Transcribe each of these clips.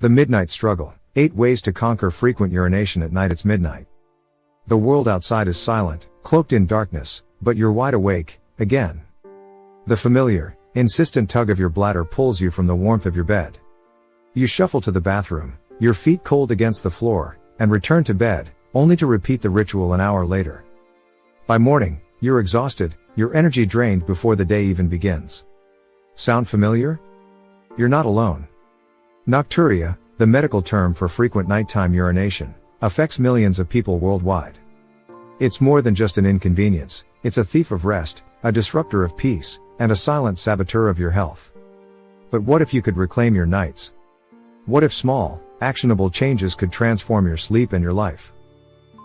The midnight struggle. 8 ways to conquer frequent urination at night. It's midnight. The world outside is silent, cloaked in darkness, but you're wide awake, again. The familiar, insistent tug of your bladder pulls you from the warmth of your bed. You shuffle to the bathroom, your feet cold against the floor, and return to bed, only to repeat the ritual an hour later. By morning, you're exhausted, your energy drained before the day even begins. Sound familiar? You're not alone. Nocturia, the medical term for frequent nighttime urination, affects millions of people worldwide. It's more than just an inconvenience, it's a thief of rest, a disruptor of peace, and a silent saboteur of your health. But what if you could reclaim your nights? What if small, actionable changes could transform your sleep and your life?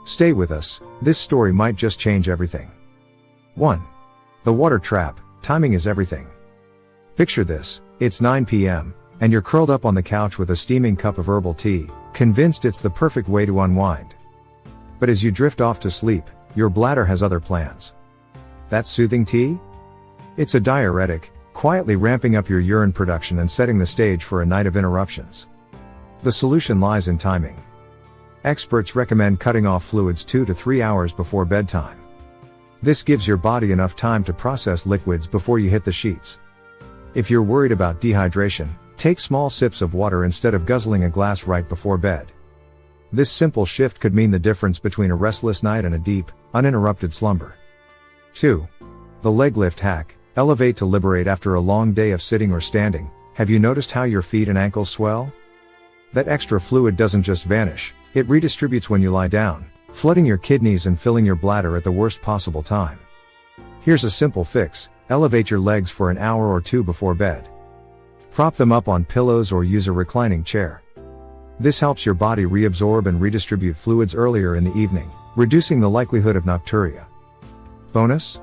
Stay with us, this story might just change everything. 1. The water trap. Timing is everything. Picture this, it's 9 p.m., and you're curled up on the couch with a steaming cup of herbal tea, convinced it's the perfect way to unwind. But as you drift off to sleep, your bladder has other plans. That soothing tea? It's a diuretic, quietly ramping up your urine production and setting the stage for a night of interruptions. The solution lies in timing. Experts recommend cutting off fluids 2 to 3 hours before bedtime. This gives your body enough time to process liquids before you hit the sheets. If you're worried about dehydration, take small sips of water instead of guzzling a glass right before bed. This simple shift could mean the difference between a restless night and a deep, uninterrupted slumber. 2. The leg lift hack. Elevate to liberate. After a long day of sitting or standing, have you noticed how your feet and ankles swell? That extra fluid doesn't just vanish, it redistributes when you lie down, flooding your kidneys and filling your bladder at the worst possible time. Here's a simple fix: elevate your legs for an hour or 2 before bed. Prop them up on pillows or use a reclining chair. This helps your body reabsorb and redistribute fluids earlier in the evening, reducing the likelihood of nocturia. Bonus?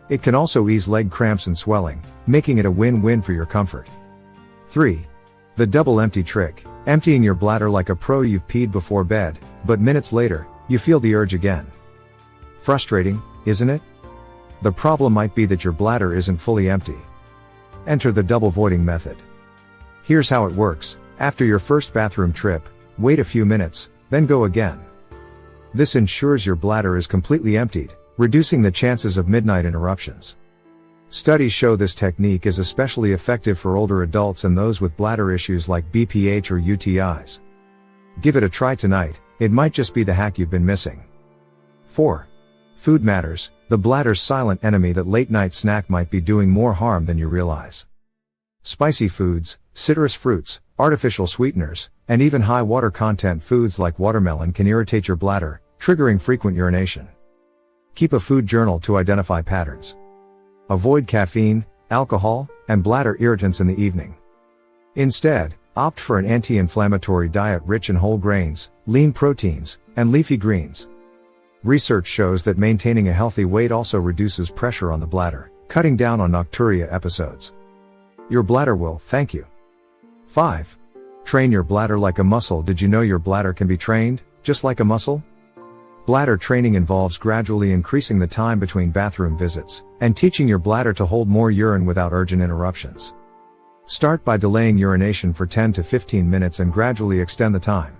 It can also ease leg cramps and swelling, making it a win-win for your comfort. 3. The double empty trick. Emptying your bladder like a pro. You've peed before bed, but minutes later, you feel the urge again. Frustrating, isn't it? The problem might be that your bladder isn't fully empty. Enter the double voiding method. Here's how it works. After your first bathroom trip, wait a few minutes, then go again. This ensures your bladder is completely emptied, reducing the chances of midnight interruptions. Studies show this technique is especially effective for older adults and those with bladder issues like BPH or UTIs. Give it a try tonight, it might just be the hack you've been missing. 4. Food matters. The bladder's silent enemy. That late night snack might be doing more harm than you realize. Spicy foods, citrus fruits, artificial sweeteners, and even high water content foods like watermelon can irritate your bladder, triggering frequent urination. Keep a food journal to identify patterns. Avoid caffeine, alcohol, and bladder irritants in the evening. Instead, opt for an anti-inflammatory diet rich in whole grains, lean proteins, and leafy greens. Research shows that maintaining a healthy weight also reduces pressure on the bladder, cutting down on nocturia episodes. Your bladder will thank you. 5. Train your bladder like a muscle. Did you know your bladder can be trained, just like a muscle? Bladder training involves gradually increasing the time between bathroom visits, and teaching your bladder to hold more urine without urgent interruptions. Start by delaying urination for 10 to 15 minutes and gradually extend the time.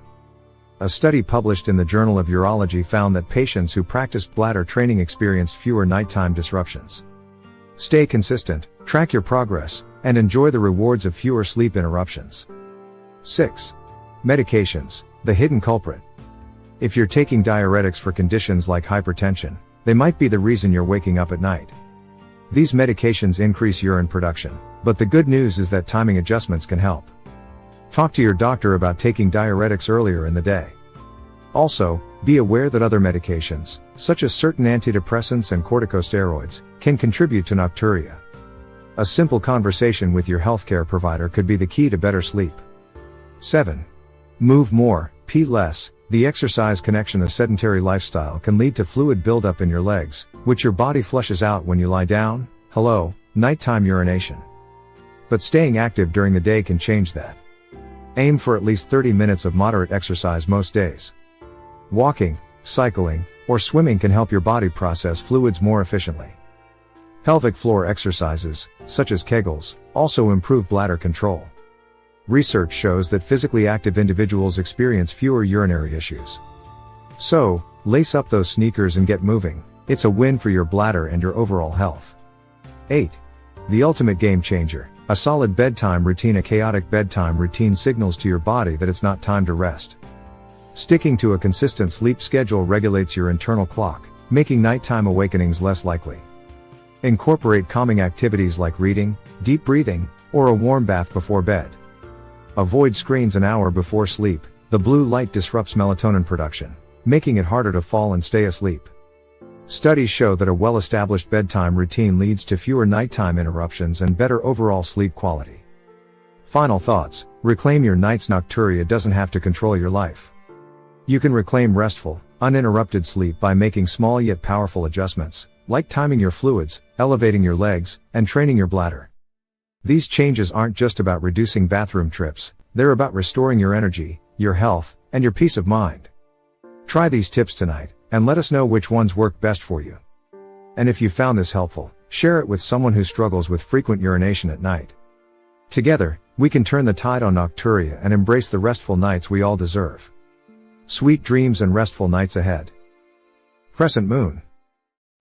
A study published in the Journal of Urology found that patients who practiced bladder training experienced fewer nighttime disruptions. Stay consistent, track your progress, and enjoy the rewards of fewer sleep interruptions. 6. Medications, the hidden culprit. If you're taking diuretics for conditions like hypertension, they might be the reason you're waking up at night. These medications increase urine production, but the good news is that timing adjustments can help. Talk to your doctor about taking diuretics earlier in the day. Also, be aware that other medications, such as certain antidepressants and corticosteroids, can contribute to nocturia. A simple conversation with your healthcare provider could be the key to better sleep. 7. Move more, pee less. The exercise connection. A sedentary lifestyle can lead to fluid buildup in your legs, which your body flushes out when you lie down. Hello, nighttime urination. But staying active during the day can change that. Aim for at least 30 minutes of moderate exercise most days. Walking, cycling, or swimming can help your body process fluids more efficiently. Pelvic floor exercises, such as Kegels, also improve bladder control. Research shows that physically active individuals experience fewer urinary issues. So, lace up those sneakers and get moving. It's a win for your bladder and your overall health. 8. The ultimate game changer. A solid bedtime routine. A chaotic bedtime routine signals to your body that it's not time to rest. Sticking to a consistent sleep schedule regulates your internal clock, making nighttime awakenings less likely. Incorporate calming activities like reading, deep breathing, or a warm bath before bed. Avoid screens an hour before sleep. The blue light disrupts melatonin production, making it harder to fall and stay asleep. Studies show that a well-established bedtime routine leads to fewer nighttime interruptions and better overall sleep quality. Final thoughts. Reclaim your night's Nocturia doesn't have to control your life. You can reclaim restful, uninterrupted sleep by making small yet powerful adjustments, like timing your fluids, elevating your legs, and training your bladder. These changes aren't just about reducing bathroom trips, they're about restoring your energy, your health, and your peace of mind. Try these tips tonight, and let us know which ones work best for you. And if you found this helpful, share it with someone who struggles with frequent urination at night. Together, we can turn the tide on Nocturia and embrace the restful nights we all deserve. Sweet dreams and restful nights ahead. Crescent Moon.